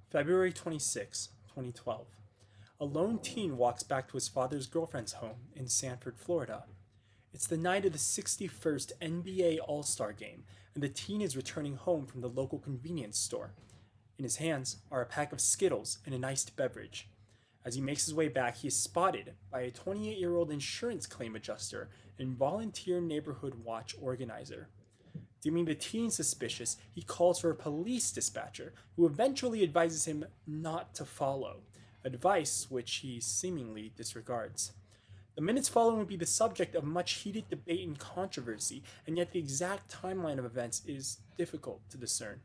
February 26, 2012. A lone teen walks back to his father's girlfriend's home in Sanford, Florida. It's the night of the 61st NBA All-Star Game, and the teen is returning home from the local convenience store. In his hands are a pack of Skittles and an iced beverage. As he makes his way back, he is spotted by a 28-year-old insurance claim adjuster and volunteer neighborhood watch organizer. Deeming the teen suspicious, he calls for a police dispatcher, who eventually advises him not to follow, advice which he seemingly disregards. The minutes following would be the subject of much heated debate and controversy, and yet the exact timeline of events is difficult to discern.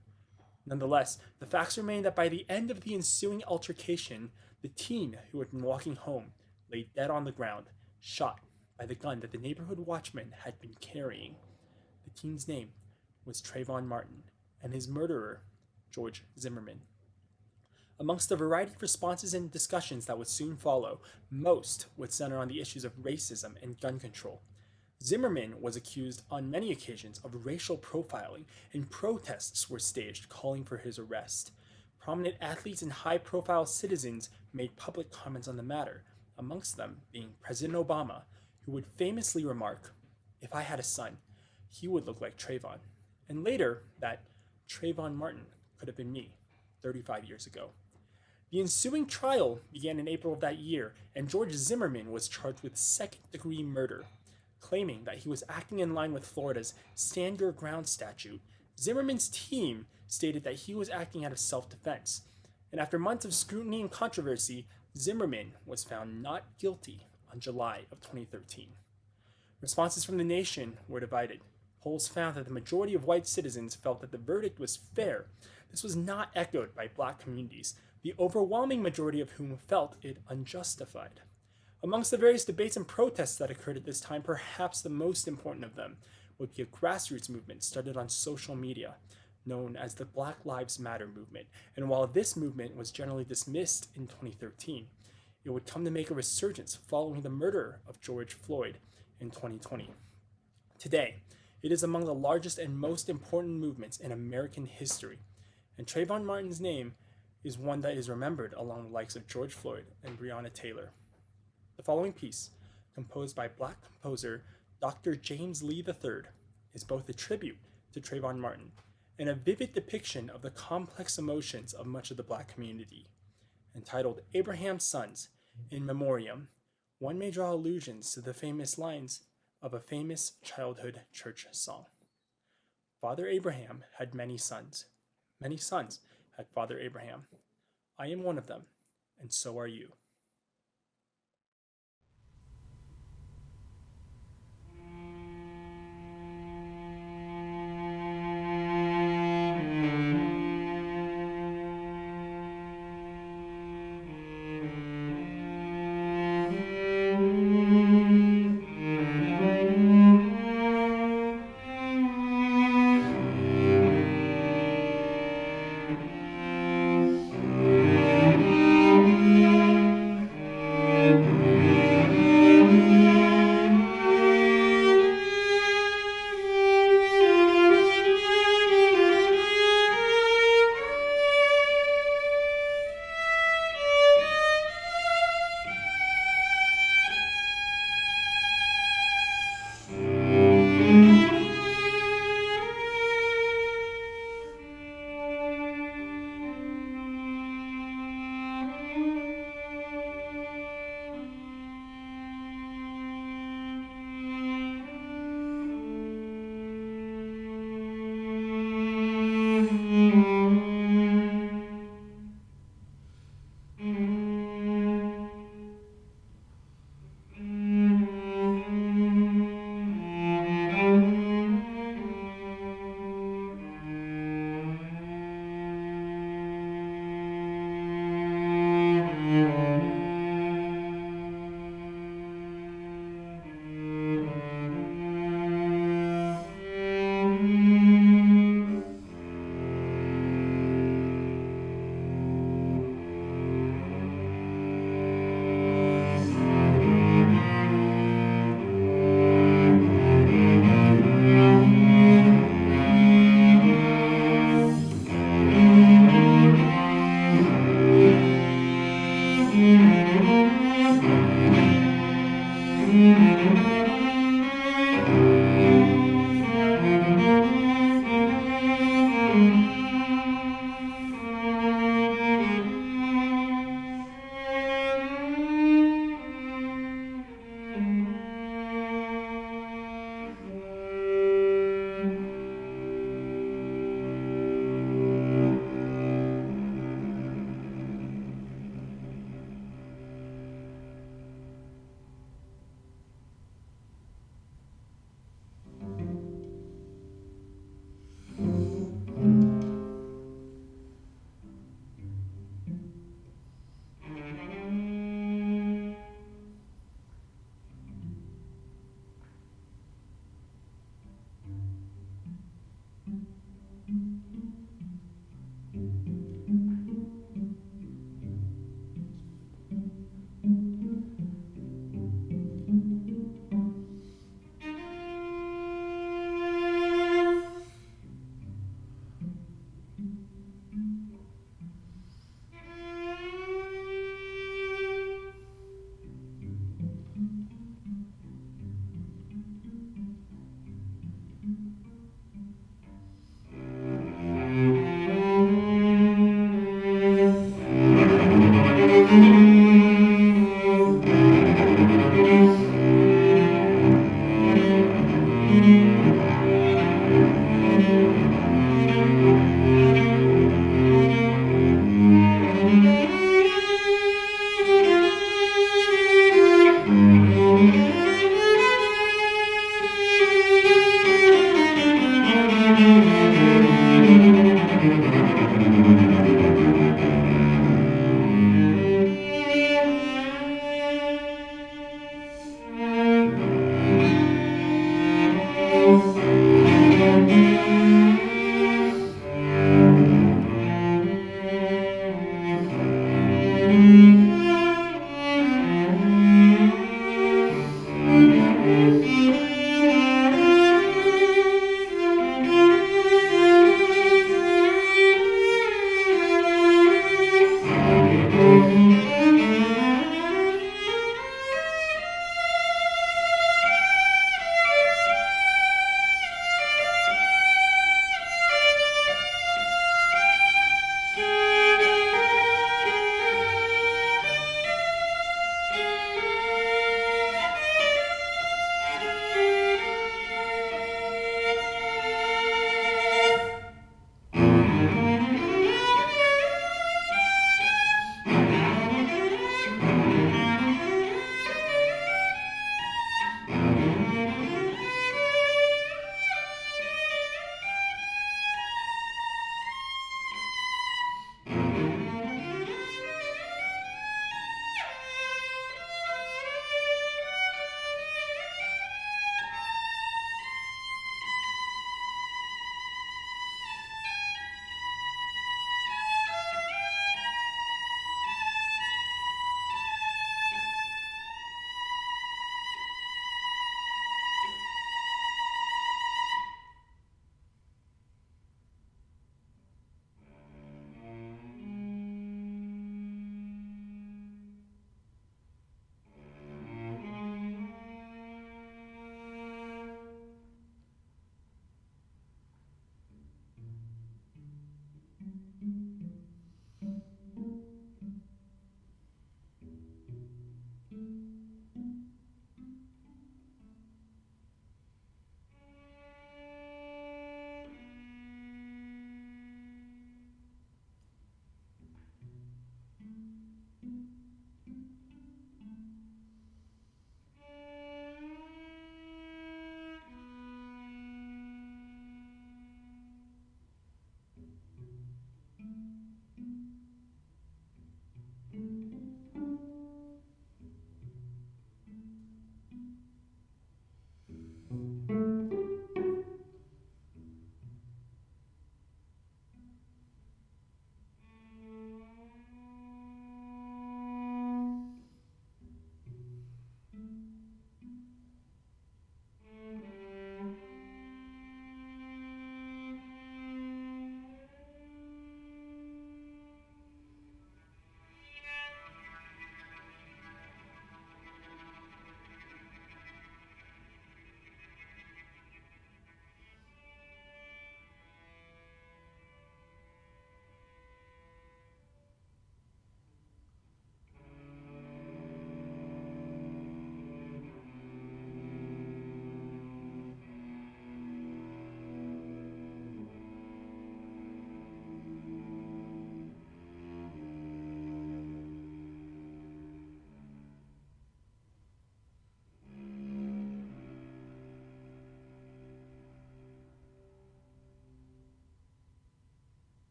Nonetheless, the facts remain that by the end of the ensuing altercation, the teen who had been walking home lay dead on the ground, shot by the gun that the neighborhood watchman had been carrying. The teen's name was Trayvon Martin, and his murderer, George Zimmerman. Amongst the variety of responses and discussions that would soon follow, most would center on the issues of racism and gun control. Zimmerman was accused on many occasions of racial profiling, and protests were staged calling for his arrest. Prominent athletes and high-profile citizens made public comments on the matter, amongst them being President Obama, who would famously remark, "If I had a son, he would look like Trayvon," and later that Trayvon Martin could have been me 35 years ago. The ensuing trial began in April of that year, and George Zimmerman was charged with second-degree murder. Claiming that he was acting in line with Florida's Stand Your Ground statute, Zimmerman's team stated that he was acting out of self-defense. And after months of scrutiny and controversy, Zimmerman was found not guilty on July of 2013. Responses from the nation were divided. Polls found that the majority of white citizens felt that the verdict was fair. This was not echoed by black communities, the overwhelming majority of whom felt it unjustified. Amongst the various debates and protests that occurred at this time, perhaps the most important of them would be a grassroots movement started on social media, known as the Black Lives Matter movement. And while this movement was generally dismissed in 2013, it would come to make a resurgence following the murder of George Floyd in 2020. Today, it is among the largest and most important movements in American history, and Trayvon Martin's name is one that is remembered along the likes of George Floyd and Breonna Taylor. The following piece, composed by Black composer Dr. James Lee III, is both a tribute to Trayvon Martin and a vivid depiction of the complex emotions of much of the Black community. Entitled Abraham's Sons, in Memoriam, one may draw allusions to the famous lines of a famous childhood church song. Father Abraham had many sons. Many sons had Father Abraham. I am one of them, and so are you.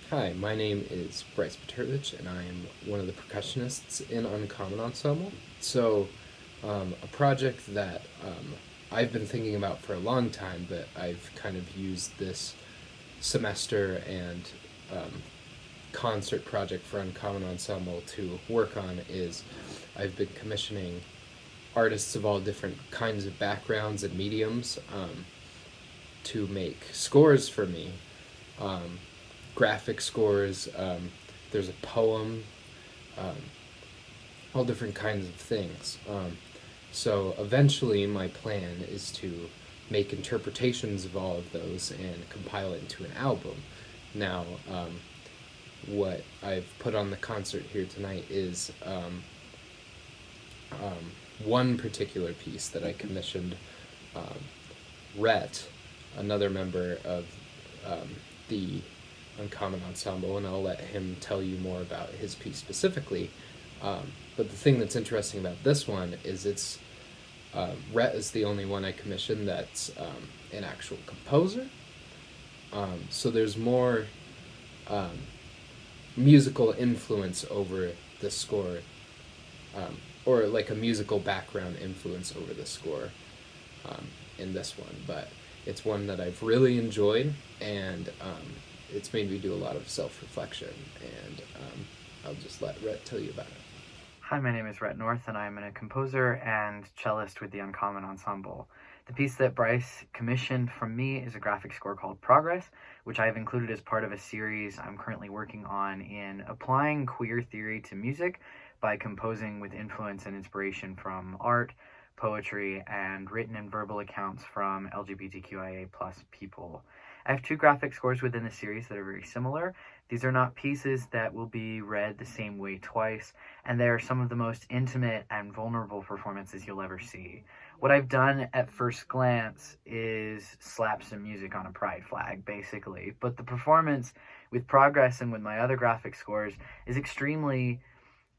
Hi, my name is Bryce Peterlich, and I am one of the percussionists in UNCommon Ensemble. So, A project that I've been thinking about for a long time, but I've kind of used this semester and concert project for UNCommon Ensemble to work on is I've been commissioning artists of all different kinds of backgrounds and mediums to make scores for me. Graphic scores, there's a poem, all different kinds of things. So eventually my plan is to make interpretations of all of those and compile it into an album. Now, what I've put on the concert here tonight is one particular piece that I commissioned Rhett, another member of the UNCommon Ensemble, and I'll let him tell you more about his piece specifically. But the thing that's interesting about this one is it's Rhett is the only one I commissioned that's an actual composer. So there's more musical influence over the score, or like a musical background influence over the score in this one. But it's one that I've really enjoyed, and it's made me do a lot of self-reflection, and I'll just let Rhett tell you about it. Hi, my name is Rhett North, and I'm a composer and cellist with the UNCommon Ensemble. The piece that Bryce commissioned from me is a graphic score called Progress, which I have included as part of a series I'm currently working on in applying queer theory to music by composing with influence and inspiration from art, poetry, and written and verbal accounts from LGBTQIA+ people. I have two graphic scores within the series that are very similar. These are not pieces that will be read the same way twice, and they are some of the most intimate and vulnerable performances you'll ever see. What I've done at first glance is slap some music on a pride flag, basically, but the performance with Progress and with my other graphic scores is extremely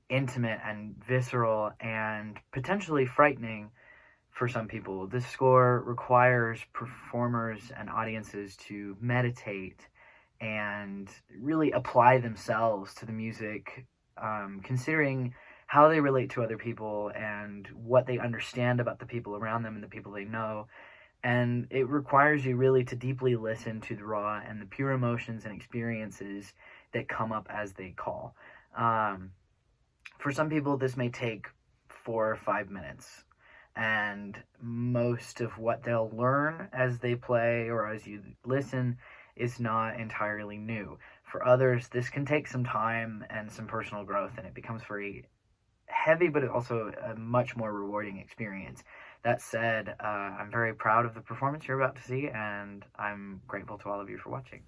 intimate and visceral and potentially frightening for some people. This score requires performers and audiences to meditate and really apply themselves to the music, considering how they relate to other people and what they understand about the people around them and the people they know. And it requires you really to deeply listen to the raw and the pure emotions and experiences that come up as they call. For some people, this may take 4 or 5 minutes. And most of what they'll learn as they play or as you listen is not entirely new. For others, this can take some time and some personal growth, and it becomes very heavy, but also a much more rewarding experience. That said, I'm very proud of the performance you're about to see, and I'm grateful to all of you for watching.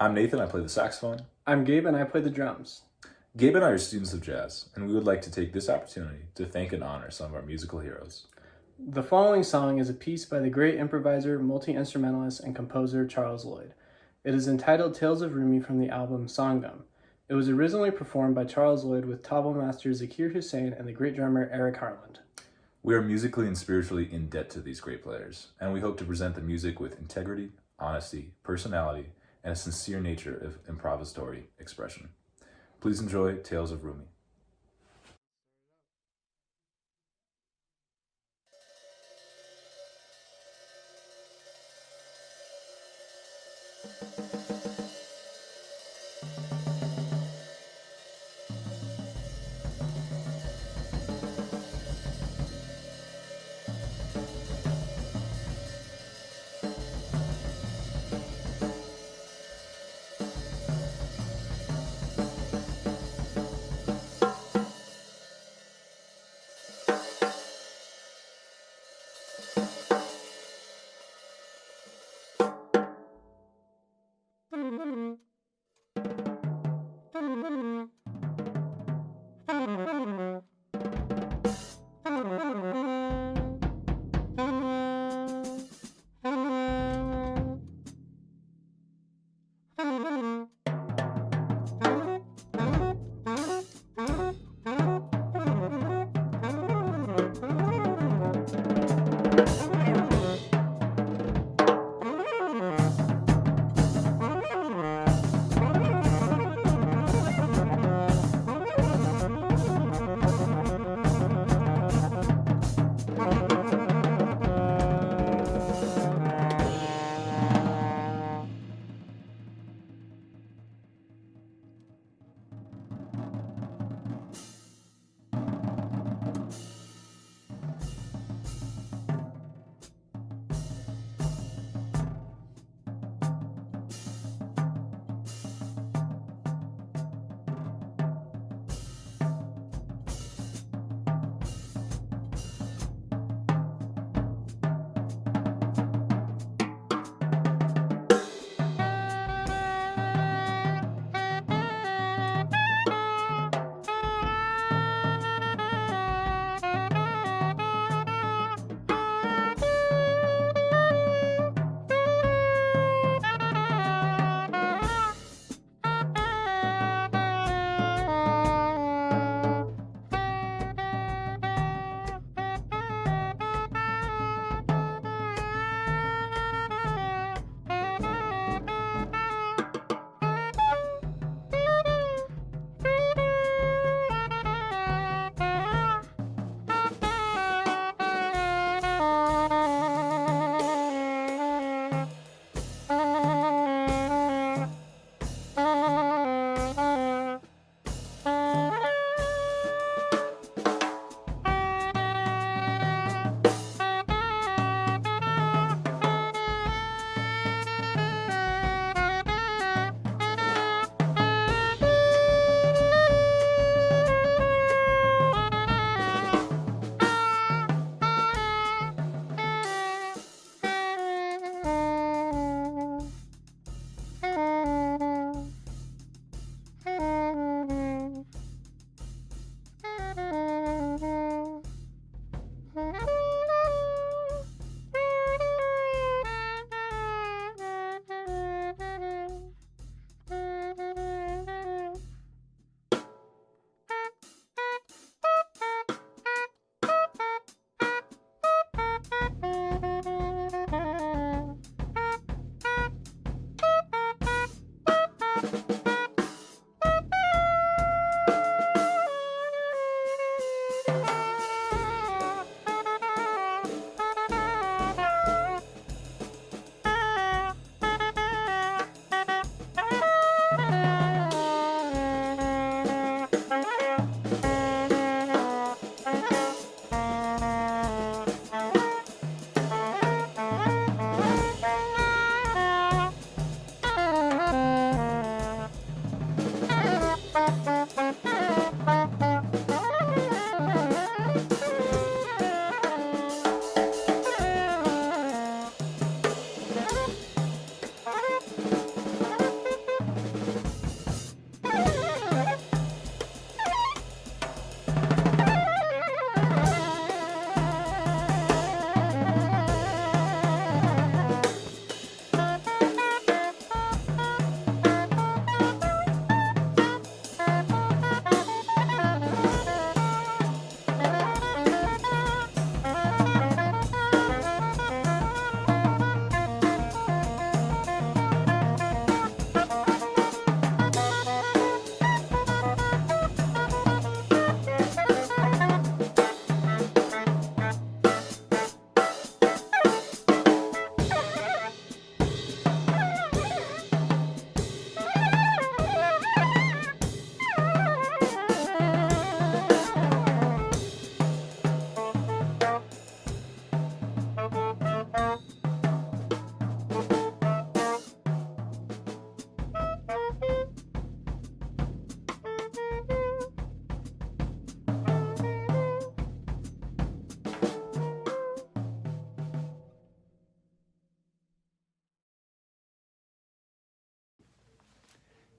I'm Nathan, I play the saxophone. I'm Gabe, and I play the drums. Gabe and I are students of jazz, and we would like to take this opportunity to thank and honor some of our musical heroes. The following song is a piece by the great improviser, multi-instrumentalist, and composer Charles Lloyd. It is entitled Tales of Rumi from the album Sangam. It was originally performed by Charles Lloyd with tabla master Zakir Hussain and the great drummer Eric Harland. We are musically and spiritually in debt to these great players, and we hope to present the music with integrity, honesty, personality, and a sincere nature of improvisatory expression. Please enjoy Tales of Rumi.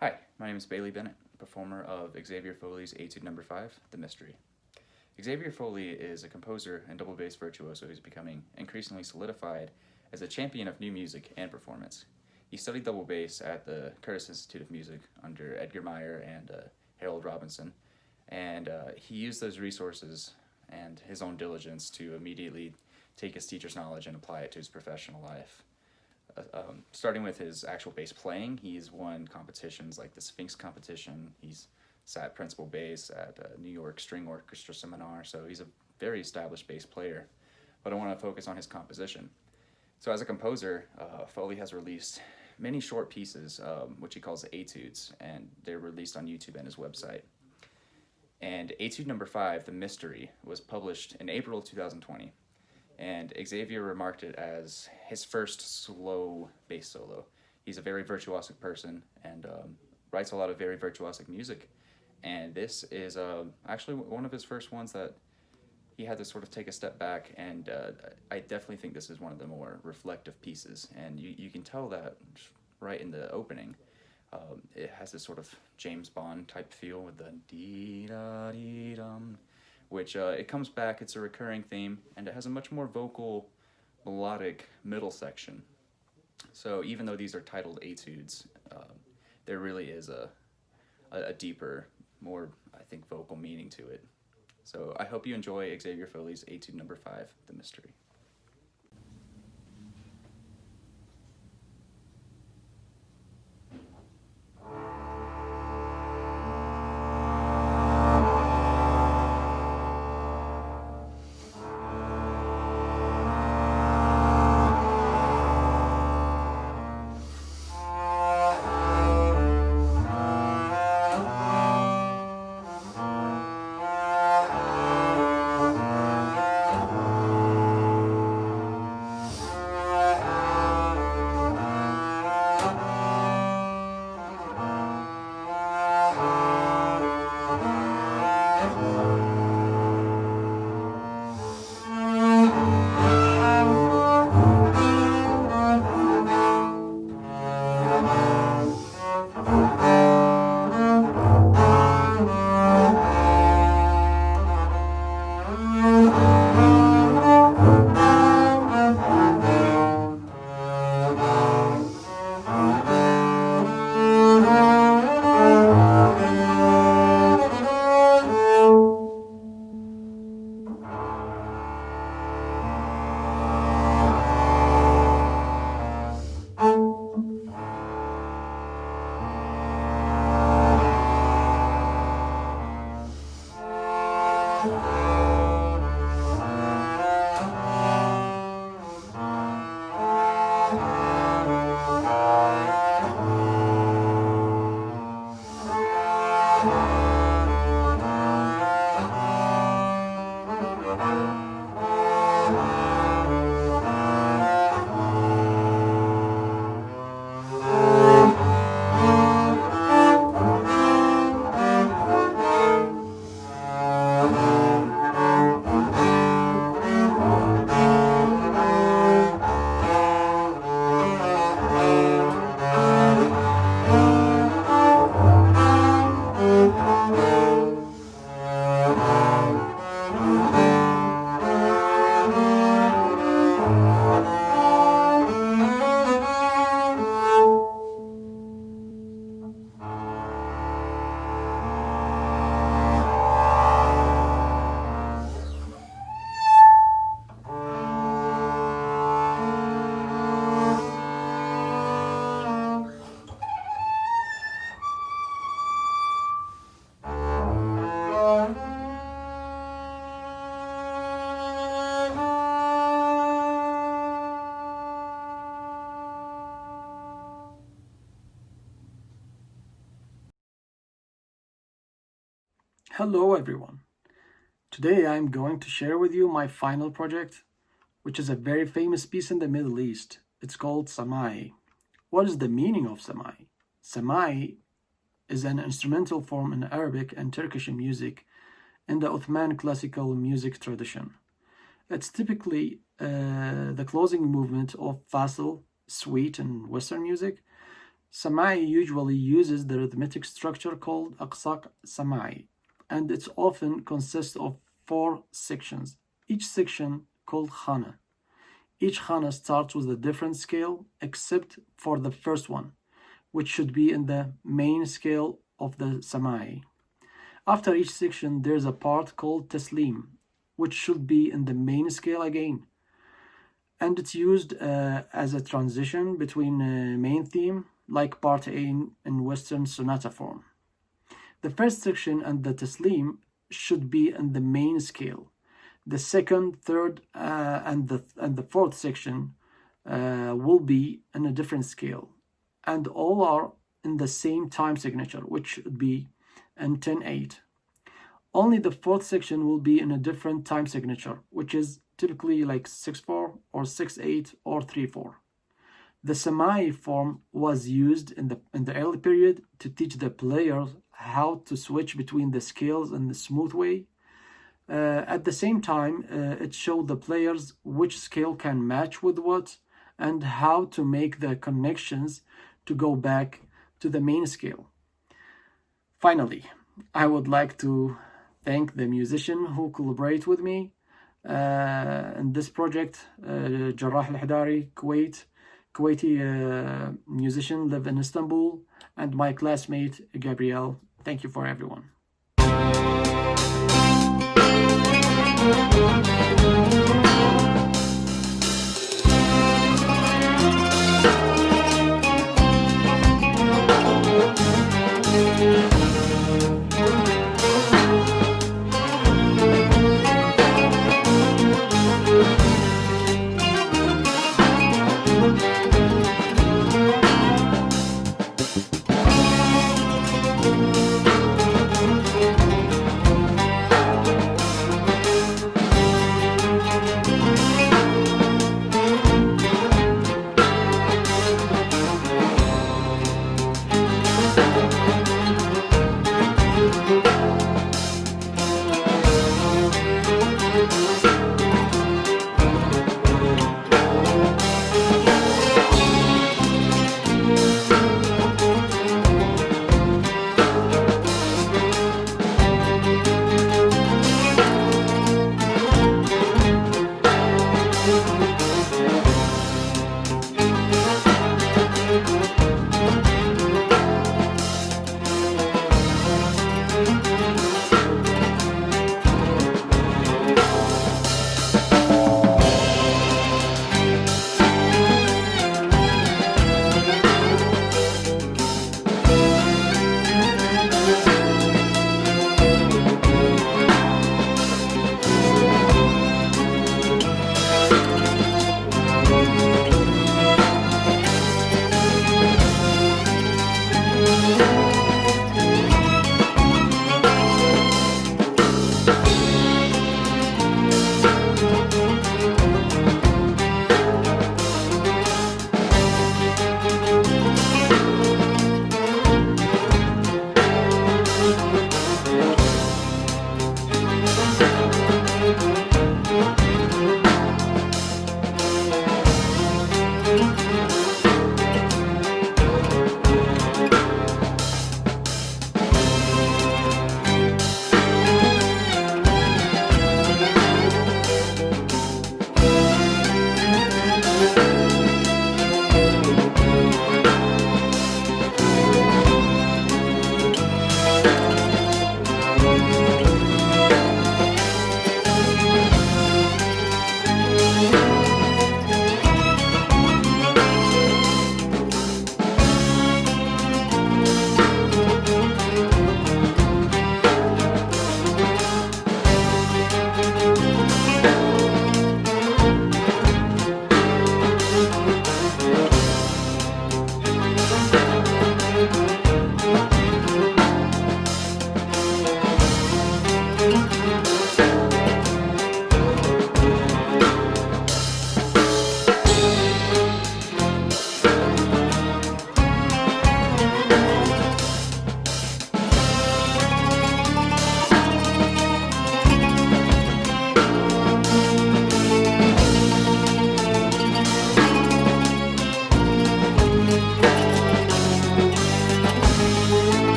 Hi, my name is Bailey Bennett, performer of Xavier Foley's Etude Number 5, The Mystery. Xavier Foley is a composer and double bass virtuoso who's becoming increasingly solidified as a champion of new music and performance. He studied double bass at the Curtis Institute of Music under Edgar Meyer and Harold Robinson, and he used those resources and his own diligence to immediately take his teacher's knowledge and apply it to his professional life. Starting with his actual bass playing, he's won competitions like the Sphinx competition. He's sat principal bass at New York String Orchestra Seminar, so he's a very established bass player. But I want to focus on his composition. So as a composer, Foley has released many short pieces, which he calls etudes, and they're released on YouTube and his website. And Etude Number 5, The Mystery, was published in April 2020. And Xavier remarked it as his first slow bass solo. He's a very virtuosic person and writes a lot of very virtuosic music. And this is actually one of his first ones that he had to sort of take a step back, and I definitely think this is one of the more reflective pieces. And you can tell that right in the opening. It has this sort of James Bond type feel with the dee-da-dee-dum, which it comes back, it's a recurring theme, and it has a much more vocal, melodic middle section. So even though these are titled etudes, there really is a deeper, more, I think, vocal meaning to it. So I hope you enjoy Xavier Foley's Etude Number 5, The Mystery. Hello everyone. Today I'm going to share with you my final project, which is a very famous piece in the Middle East. It's called Samai. What is the meaning of Samai? Samai is an instrumental form in Arabic and Turkish music in the Ottoman classical music tradition. It's typically the closing movement of Fasl, suite in Western music. Samai usually uses the rhythmic structure called Aqsaq Samai, and it often consists of 4 sections, each section called Khana. Each Khana starts with a different scale except for the first one, which should be in the main scale of the Samai. After each section, there's a part called Taslim, which should be in the main scale again. And it's used as a transition between main theme, like part A in Western sonata form. The first section and the Taslim should be in the main scale. The second, third, and the fourth section will be in a different scale, and all are in the same time signature, which should be in 10/8. Only the fourth section will be in a different time signature, which is typically like 6/4 or 6/8 or 3/4. The Samai form was used in the early period to teach the players how to switch between the scales in a smooth way. At the same time, it showed the players which scale can match with what and how to make the connections to go back to the main scale. Finally, I would like to thank the musician who collaborate with me in this project, Jarrah Al-Hidari, Kuwaiti musician, live in Istanbul, and my classmate, Gabrielle. Thank you for everyone.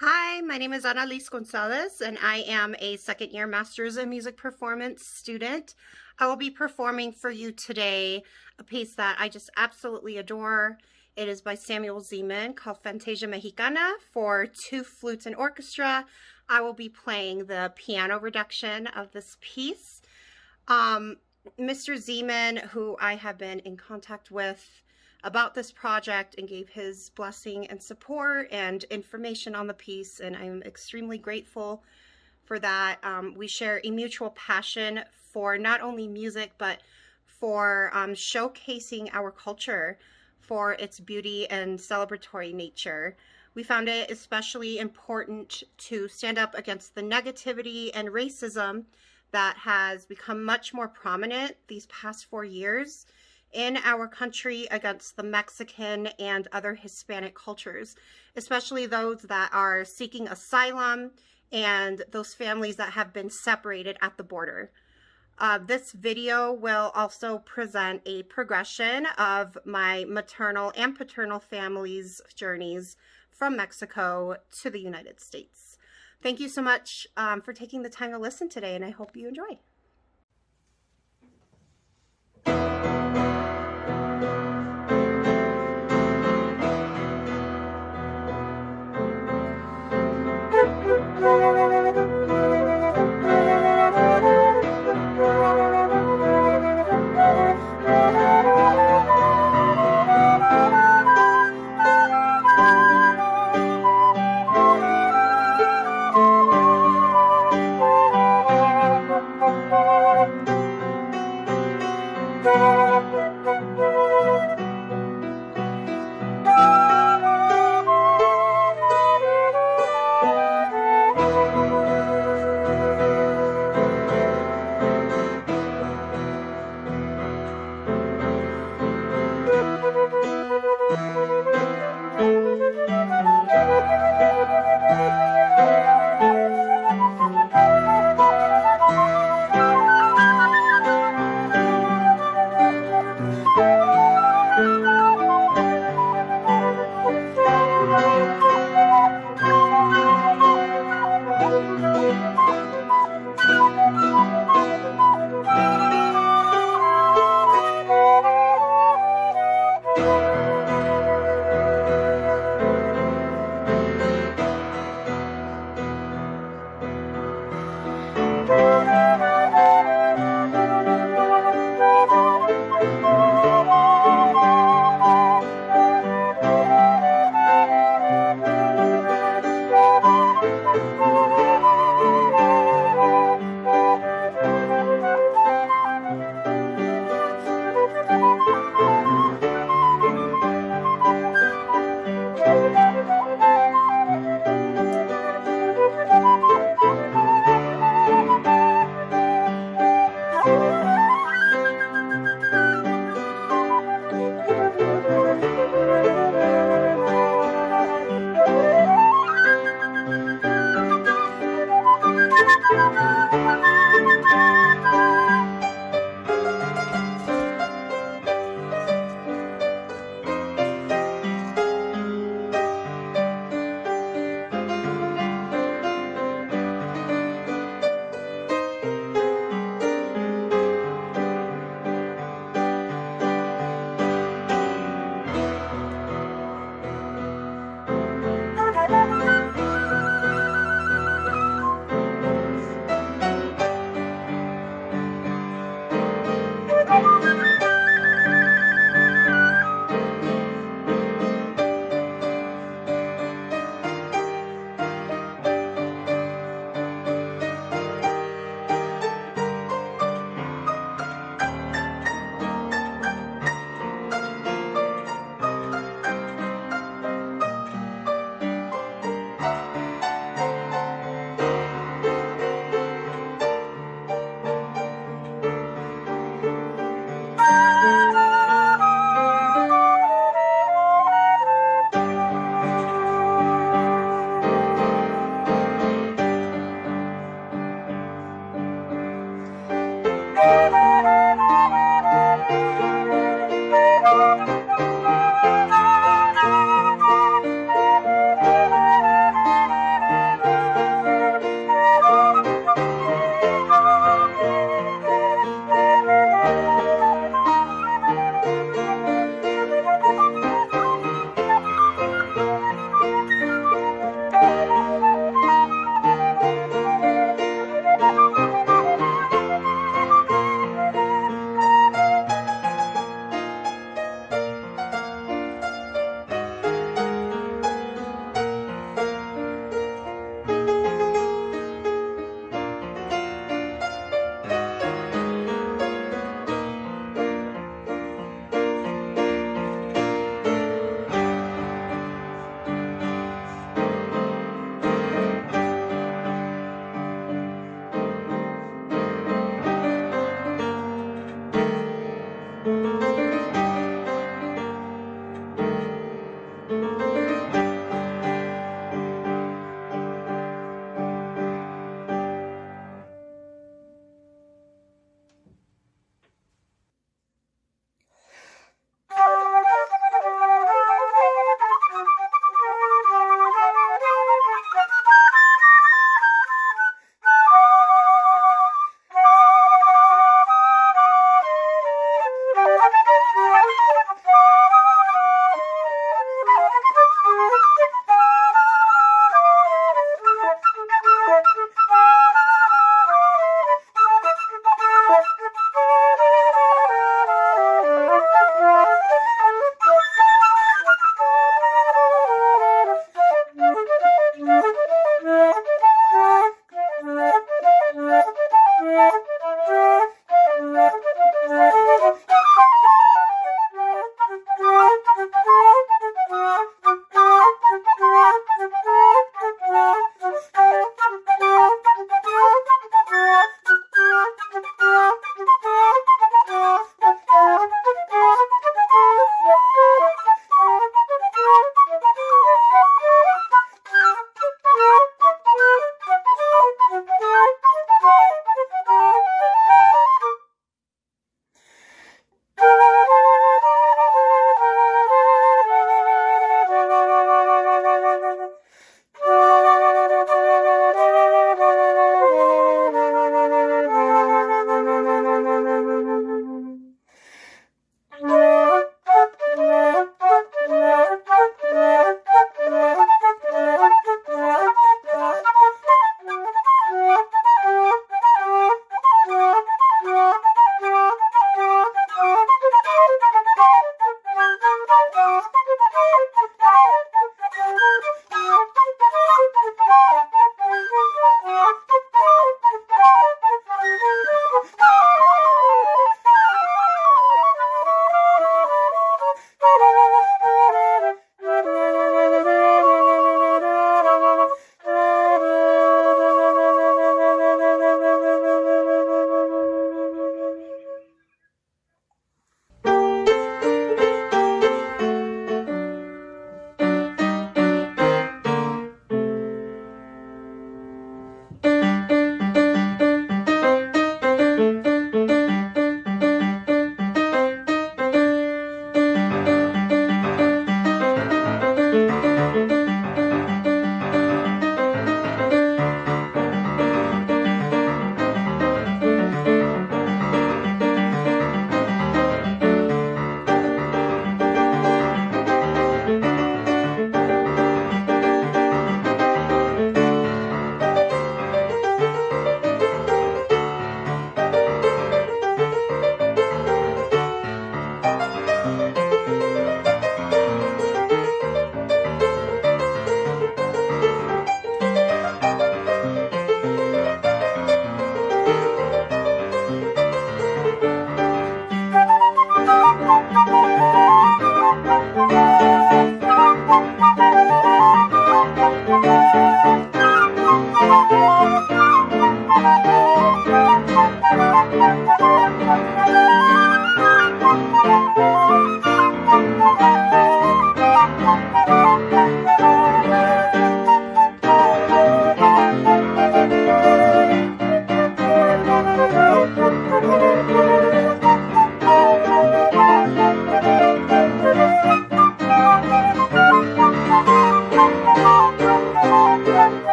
Hi, my name is Annalise Gonzalez, and I am a second-year Master's in Music Performance student. I will be performing for you today a piece that I just absolutely adore. It is by Samuel Zeman called Fantasia Mexicana for 2 flutes and orchestra. I will be playing the piano reduction of this piece. Mr. Zeman, who I have been in contact with about this project and gave his blessing and support and information on the piece, and I'm extremely grateful for that. We share a mutual passion for not only music, but for showcasing our culture for its beauty and celebratory nature. We found it especially important to stand up against the negativity and racism that has become much more prominent these past 4 years in our country against the Mexican and other Hispanic cultures, especially those that are seeking asylum and those families that have been separated at the border. This video will also present a progression of my maternal and paternal family's journeys from Mexico to the United States. Thank you so much for taking the time to listen today, and I hope you enjoy.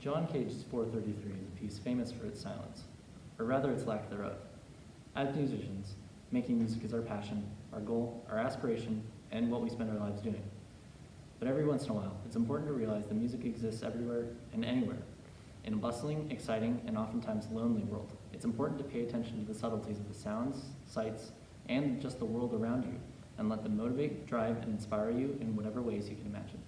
John Cage's 433 is a piece famous for its silence, or rather its lack thereof. As musicians, making music is our passion, our goal, our aspiration, and what we spend our lives doing. But every once in a while, it's important to realize that music exists everywhere and anywhere. In a bustling, exciting, and oftentimes lonely world, it's important to pay attention to the subtleties of the sounds, sights, and just the world around you, and let them motivate, drive, and inspire you in whatever ways you can imagine.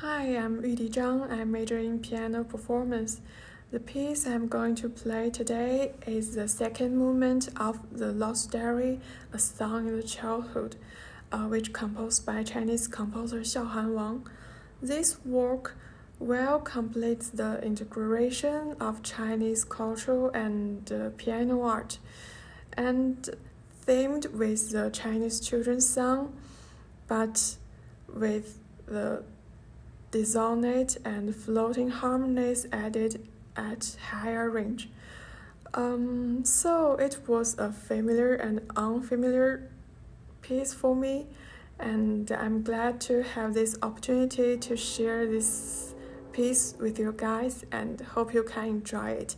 Hi, I'm Yudi Zhang. I major in piano performance. The piece I'm going to play today is the second movement of The Lost Diary, a song in the childhood, which composed by Chinese composer Xiaohan Wang. This work well completes the integration of Chinese culture and piano art, and themed with the Chinese children's song, but with the dissonant and floating harmonies added at higher range. So it was a familiar and unfamiliar piece for me, and I'm glad to have this opportunity to share this piece with you guys and hope you can enjoy it.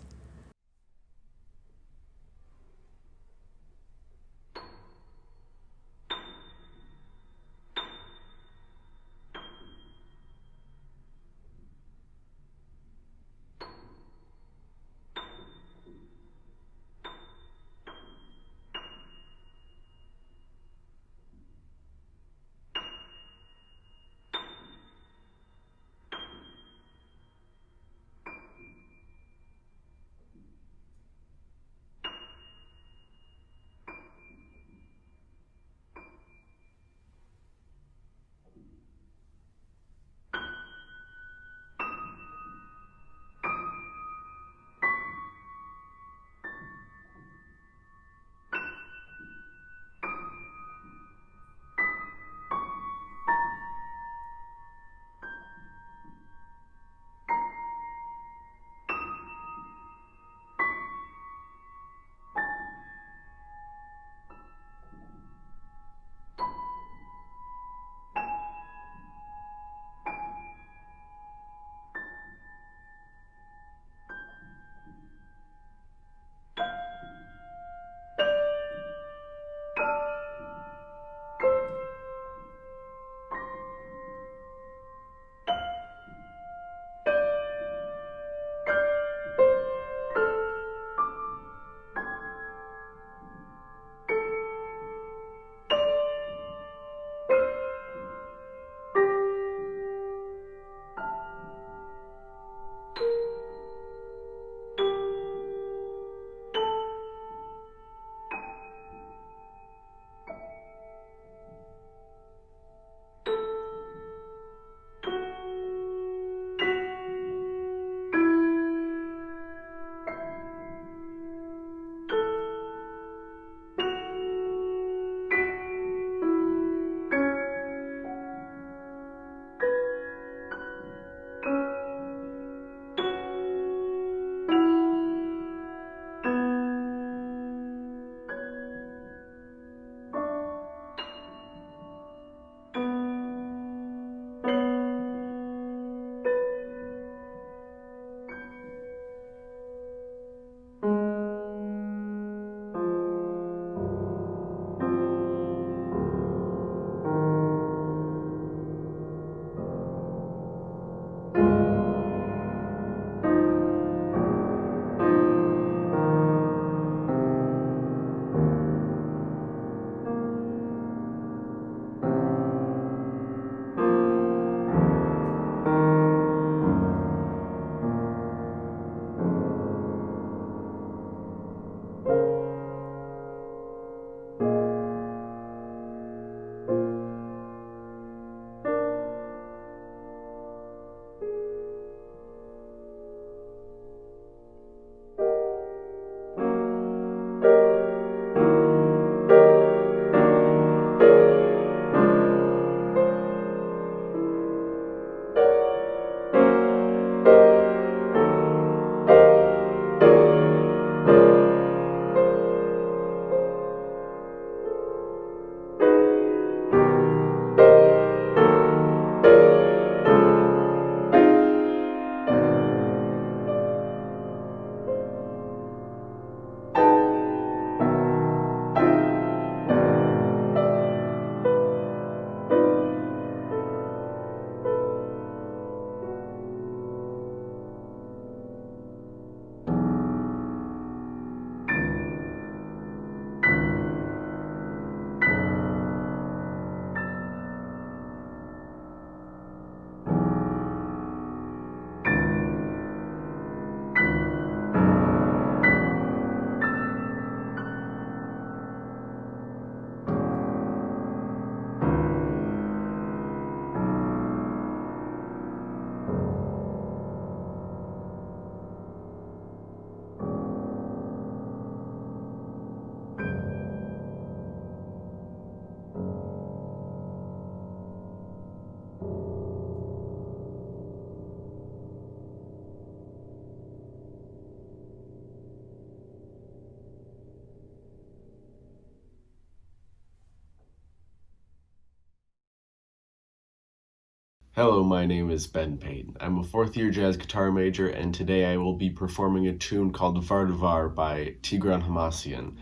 Hello, my name is Ben Payton. I'm a fourth-year jazz guitar major, and today I will be performing a tune called Vardavar by Tigran Hamasyan.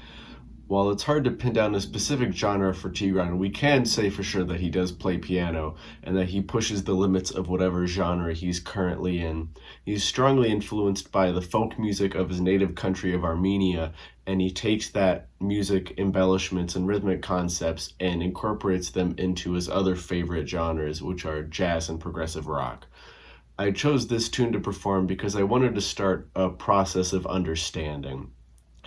While it's hard to pin down a specific genre for Tigran, we can say for sure that he does play piano and that he pushes the limits of whatever genre he's currently in. He's strongly influenced by the folk music of his native country of Armenia, and he takes that music embellishments and rhythmic concepts and incorporates them into his other favorite genres, which are jazz and progressive rock. I chose this tune to perform because I wanted to start a process of understanding.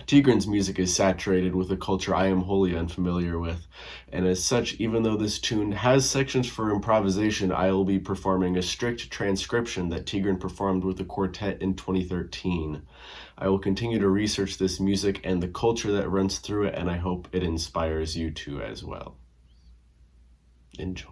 Tigran's music is saturated with a culture I am wholly unfamiliar with, and as such, even though this tune has sections for improvisation, I will be performing a strict transcription that Tigran performed with a quartet in 2013. I will continue to research this music and the culture that runs through it, and I hope it inspires you too as well. Enjoy.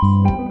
you.